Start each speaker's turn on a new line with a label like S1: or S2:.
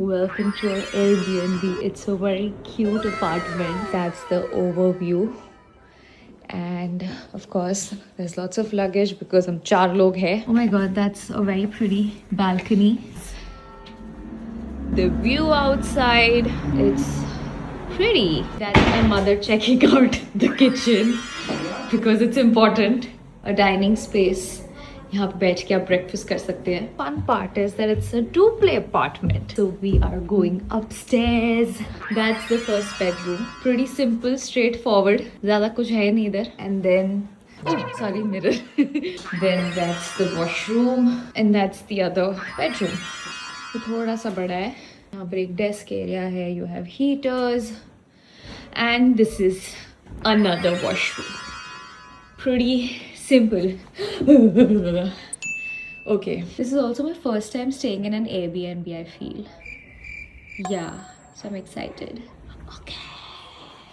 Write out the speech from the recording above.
S1: Welcome to our Airbnb. It's a very cute apartment. That's the overview. And of course, there's lots of luggage because हम 4 लोग हैं. Oh my god, that's a very pretty balcony. The view outside, it's pretty. That's my mother checking out the kitchen because it's important. A dining space. यहाँ पे बैठ के आप breakfast कर सकते हैं. Fun part is that it's a 2-play apartment. So we are going upstairs. That's the first bedroom. Pretty simple, straightforward. ज़्यादा कुछ है नहीं इधर. And then, oh sorry, mirror. Then that's the washroom, and that's the other bedroom. तो थोड़ा सा बड़ा है. यहाँ पर एक desk area है. You have heaters, and this is another washroom. Pretty simple. Okay, this is also my first time staying in an Airbnb, I feel. Yeah, so I'm excited. Okay.